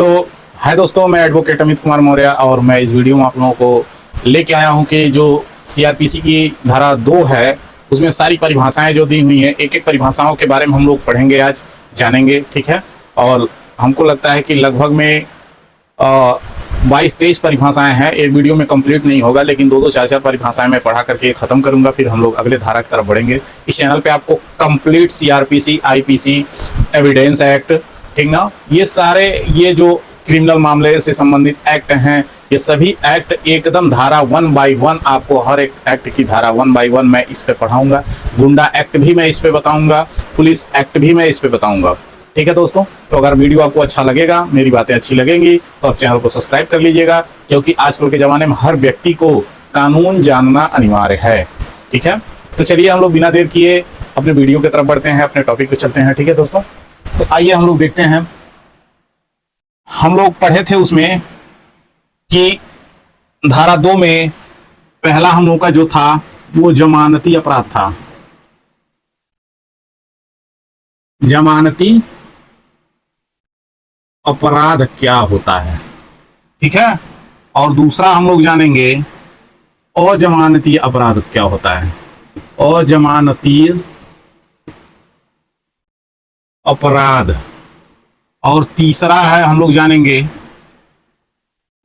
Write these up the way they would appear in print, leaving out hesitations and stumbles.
तो हाय दोस्तों, मैं एडवोकेट अमित कुमार मौर्य और मैं इस वीडियो में आप लोगों को लेके आया हूं कि जो सीआरपीसी की धारा 2 है उसमें सारी परिभाषाएं जो दी हुई हैं, एक एक परिभाषाओं के बारे में हम लोग पढ़ेंगे, आज जानेंगे, ठीक है। और हमको लगता है कि लगभग में 22-23 परिभाषाएं हैं। एक वीडियो में कंप्लीट नहीं होगा, लेकिन 2-2, 4-4 परिभाषाएं मैं पढ़ा करके ख़त्म करूंगा, फिर हम लोग अगले धारा की तरफ बढ़ेंगे। इस चैनल पे आपको complete CrPC, IPC, evidence act, ठीक ना, ये सारे ये जो क्रिमिनल मामले से संबंधित एक्ट हैं, ये सभी एक्ट एकदम धारा 1 बाय 1 आपको हर एक एक्ट की धारा 1 बाय 1 मैं इस पे पढ़ाऊंगा। गुंडा एक्ट भी मैं इस पे बताऊंगा, पुलिस एक्ट भी मैं इस पे बताऊंगा, ठीक है दोस्तों। तो अगर वीडियो आपको अच्छा लगेगा, मेरी बातें अच्छी लगेंगी, तो आप चैनल को सब्सक्राइब कर लीजिएगा, क्योंकि आजकल के ज़माने में हर व्यक्ति को कानून जानना अनिवार्य है, ठीक है। तो चलिए हम लोग बिना देर किए अपने वीडियो की तरफ बढ़ते हैं, अपने टॉपिक पे चलते हैं, ठीक है दोस्तों। तो आइए हम लोग देखते हैं। हम लोग पढ़े थे उसमें कि धारा 2 में पहला हम लोग का जो था वो जमानती अपराध था। जमानती अपराध क्या होता है, ठीक है। और दूसरा हम लोग जानेंगे अजमानती अपराध क्या होता है, अजमानती अपराध। और तीसरा है हम लोग जानेंगे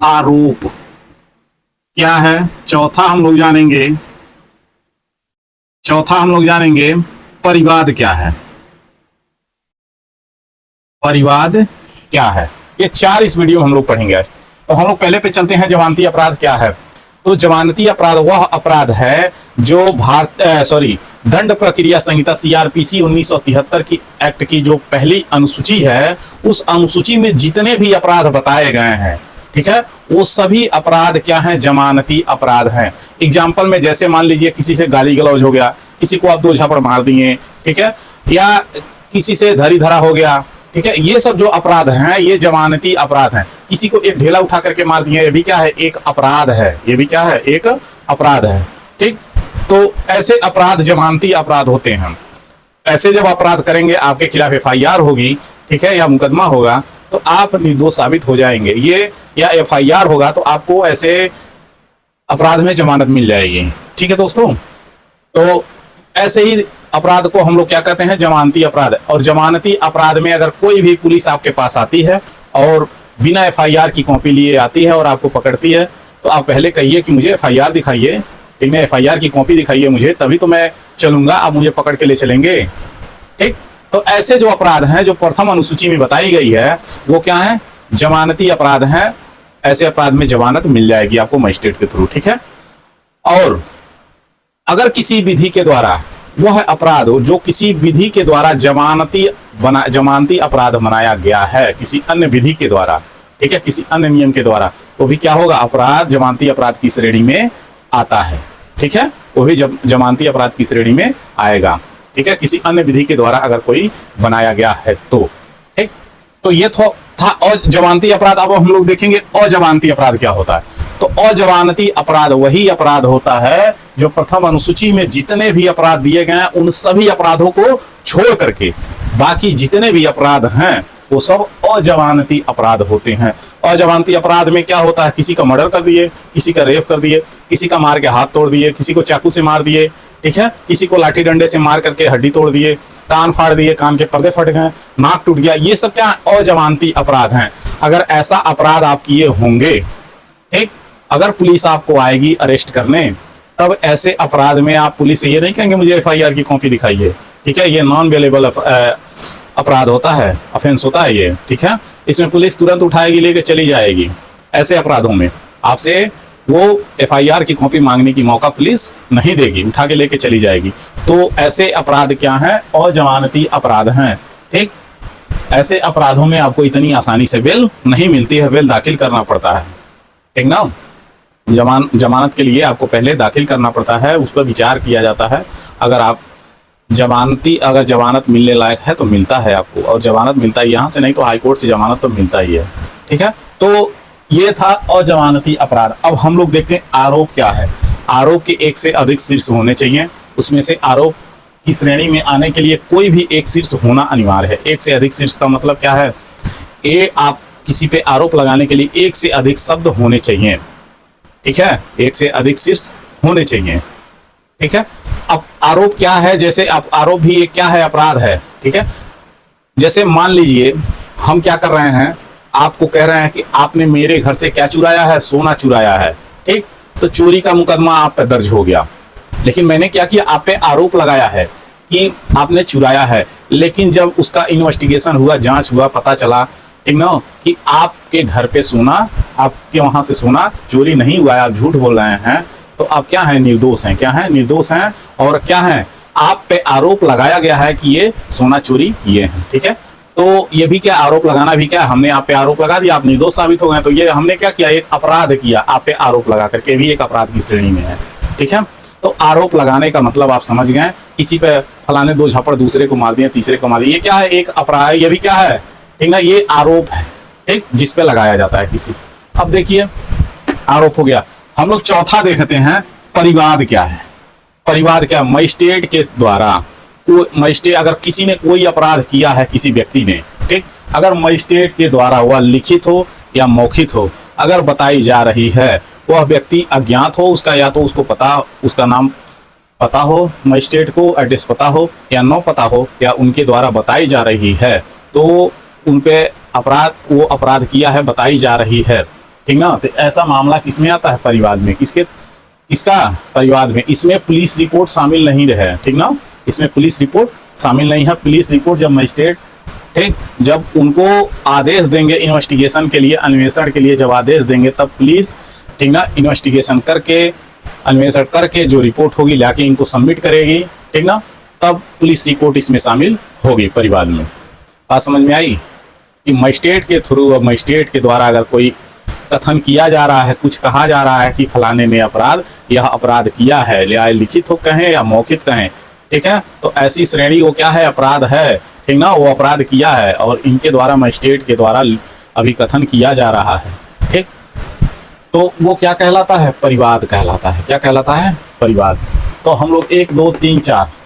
आरोप क्या है। चौथा हम लोग जानेंगे परिवाद क्या है, परिवाद क्या है। ये 4 इस वीडियो में हम लोग पढ़ेंगे आज। तो हम लोग पहले पे चलते हैं, जमानती अपराध क्या है। तो जमानती अपराध वह अपराध है जो दंड प्रक्रिया संहिता सीआरपीसी 1973 की एक्ट की जो पहली अनुसूची है, उस अनुसूची में जितने भी अपराध बताए गए हैं, ठीक है, वो सभी अपराध क्या हैं, जमानती अपराध हैं। एग्जाम्पल में जैसे मान लीजिए किसी से गाली गलौज हो गया, किसी को आप 2 झापड़ मार दिए, ठीक है, या किसी से धरी धरा हो गया, ठीक है, ये सब जो अपराध हैं ये जमानती अपराध हैं। किसी को एक ढेला उठा करके मार दिए, ये भी क्या है, एक अपराध है, ये भी क्या है, एक अपराध है, ठीक। तो ऐसे अपराध जमानती अपराध होते हैं। ऐसे जब अपराध करेंगे, आपके खिलाफ एफआईआर होगी, ठीक है, या मुकदमा होगा, तो आप निर्दोष साबित हो जाएंगे। ये या एफआईआर होगा तो आपको ऐसे अपराध में जमानत मिल जाएगी, ठीक है दोस्तों। तो ऐसे ही अपराध को हम लोग क्या कहते हैं, जमानती अपराध। और जमानती अपराध में अगर कोई भी पुलिस आपके पास आती है और बिना एफआईआर की कॉपी लिए आती है और आपको पकड़ती है, तो आप पहले कहिए कि मुझे एफआईआर दिखाइए, ठीक है, एफआईआर की कॉपी दिखाइए मुझे, तभी तो मैं चलूंगा, आप मुझे पकड़ के ले चलेंगे, ठीक। तो ऐसे जो अपराध हैं जो प्रथम अनुसूची में बताई गई है, वो क्या है, जमानती अपराध हैं। ऐसे अपराध में जमानत मिल जाएगी आपको मजिस्ट्रेट के थ्रू, ठीक है। और अगर किसी विधि के द्वारा वह अपराध जो किसी विधि के द्वारा जमानती अपराध बनाया गया है, किसी अन्य विधि के द्वारा, ठीक है, किसी अन्य नियम के द्वारा, वो भी क्या होगा, अपराध जमानती अपराध की श्रेणी में आता है, ठीक है, वो भी जमानती अपराध की श्रेणी में आएगा, ठीक है, किसी अन्य विधि के द्वारा अगर कोई बनाया गया है तो, ठीक। तो ये था अजमानती अपराध। अब हम लोग देखेंगे अजमानती अपराध क्या होता है। तो अजमानती अपराध वही अपराध होता है जो प्रथम अनुसूची में जितने भी अपराध दिए गए हैं, उन सभी अपराधों को छोड़ करके बाकी जितने भी अपराध हैं वो सब अजमानती अपराध होते हैं। अजमानती अपराध में क्या होता है, किसी का मर्डर कर दिए, किसी का रेप कर दिए, किसी का मार के हाथ तोड़ दिए, किसी को चाकू से मार दिए, ठीक है, किसी को लाठी डंडे से मार करके हड्डी तोड़ दिए, कान फाड़ दिए, कान के पर्दे फट गए, नाक टूट गया, ये सब क्या अजमानती अपराध हैं। अगर ऐसा अपराध आप किए होंगे, ठीक, अगर पुलिस आपको आएगी अरेस्ट करने, तब ऐसे अपराध में आप पुलिस से ये नहीं कहेंगे मुझे एफआईआर की कॉपी दिखाइए, ठीक है, ये नॉन अवेलेबल अपराध होता है, ऑफेंस होता है ये, ठीक है। इसमें पुलिस तुरंत उठाएगी, लेके चली जाएगी। ऐसे अपराधों में आपसे वो एफआईआर की कॉपी मांगने की मौका पुलिस नहीं देगी, उठा के लेके चली जाएगी। तो ऐसे अपराध क्या हैं, अजमानती अपराध हैं, ठीक। ऐसे अपराधों में आपको इतनी आसानी से बेल नहीं मिलती है, बेल दाखिल करना पड़ता है, ठीक ना। जमानत के लिए आपको पहले दाखिल करना पड़ता है, उस पर विचार किया जाता है। अगर आप अगर जमानत मिलने लायक है तो मिलता है आपको, और जमानत मिलता है यहाँ से, नहीं तो हाई कोर्ट से जमानत तो मिलता ही है, ठीक है। तो ये था अजमानती अपराध। अब हम लोग देखते हैं आरोप क्या है। आरोप के एक से अधिक शीर्ष होने चाहिए, उसमें से आरोप की श्रेणी में आने के लिए कोई भी एक शीर्ष होना अनिवार्य है। एक से अधिक शीर्ष का मतलब क्या है, आप किसी पे आरोप लगाने के लिए एक से अधिक शब्द होने चाहिए, ठीक है, एक से अधिक शीर्ष होने चाहिए, ठीक है। अब आरोप क्या है, जैसे अब आरोप भी एक क्या है, अपराध है, ठीक है। जैसे मान लीजिए हम क्या कर रहे हैं, आपको कह रहे हैं कि आपने मेरे घर से क्या चुराया है, सोना चुराया है, ठीक। तो चोरी का मुकदमा आप पे दर्ज हो गया, लेकिन मैंने क्या किया, आप पे आरोप लगाया है कि आपने चुराया है। लेकिन जब उसका इन्वेस्टिगेशन हुआ, जांच हुआ, पता चला, ठीक ना, कि आपके घर पे सोना, आपके वहां से सोना चोरी नहीं हुआ है, आप झूठ बोल रहे हैं, तो आप क्या है, निर्दोष हैं, क्या है, निर्दोष हैं। और क्या है, आप पे आरोप लगाया गया है कि ये सोना चोरी किए हैं, ठीक है। तो ये भी क्या, आरोप लगाना भी क्या, हमने आप पे आरोप लगा दिया, आप निर्दोष साबित हो गए, तो ये हमने क्या किया, एक अपराध किया, आप पे आरोप लगा करके भी एक अपराध की श्रेणी में है, ठीक है। तो आरोप लगाने का मतलब आप समझ गए, किसी पे फलाने दो झापड़, दूसरे को मार दिए, तीसरे को मार दिए, ये क्या है, एक अपराध, ये भी क्या है, ठीक ना, ये आरोप है, ठीक, जिस पे लगाया जाता है किसी। अब देखिए आरोप हो गया, हम लोग चौथा देखते हैं, परिवाद क्या है। परिवाद क्या, मजिस्ट्रेट के द्वारा, मजिस्ट्रेट अगर किसी ने कोई अपराध किया है, किसी व्यक्ति ने, ठीक, अगर मजिस्ट्रेट के द्वारा वह लिखित हो या मौखिक हो, अगर बताई जा रही है, वह व्यक्ति अज्ञात हो, उसका या तो उसको पता, उसका नाम पता हो, मजिस्ट्रेट को एड्रेस पता हो या न पता हो, या उनके द्वारा बताई जा रही है, तो उन पे अपराध, वो अपराध किया है, बताई जा रही है, ठीक ना। तो ऐसा मामला किसमें आता है, परिवाद में। किसका, परिवाद में। इसमें पुलिस रिपोर्ट शामिल नहीं रहे, ठीक ना, इसमें पुलिस रिपोर्ट शामिल नहीं है। पुलिस रिपोर्ट जब मजिस्ट्रेट, ठीक, जब उनको आदेश देंगे इन्वेस्टिगेशन के लिए, अन्वेषण के लिए जब आदेश देंगे, तब पुलिस, ठीक ना, इन्वेस्टिगेशन करके, अन्वेषण करके जो रिपोर्ट होगी लाके इनको सबमिट करेगी, ठीक ना, तब पुलिस रिपोर्ट इसमें शामिल होगी परिवाद में। बात समझ में आई कि मजिस्ट्रेट के थ्रू, मजिस्ट्रेट के द्वारा अगर कोई कथन किया जा रहा है, कुछ कहा जा रहा है कि फलाने ने अपराध, यह अपराध किया है, या लिखित हो कहें या मौखिक कहें, ठीक है, तो ऐसी श्रेणी वो क्या है, अपराध है, ठीक ना, वो अपराध किया है और इनके द्वारा, मजिस्ट्रेट के द्वारा अभिकथन किया जा रहा है, ठीक, तो वो क्या कहलाता है, परिवाद कहलाता है। क्या कहलाता है, परिवाद। तो हम लोग 1 2 3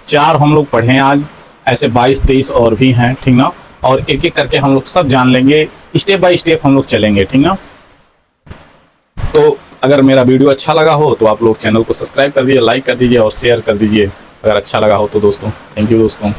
4 हम लोग पढ़े आज, ऐसे 22-23 और भी हैं, ठीक ना, और एक एक करके हम लोग सब जान लेंगे, स्टेप बाय स्टेप हम लोग चलेंगे, ठीक ना। तो अगर मेरा वीडियो अच्छा लगा हो तो आप लोग चैनल को सब्सक्राइब कर दीजिए, लाइक कर दीजिए और शेयर कर दीजिए अगर अच्छा लगा हो तो दोस्तों। थैंक यू दोस्तों।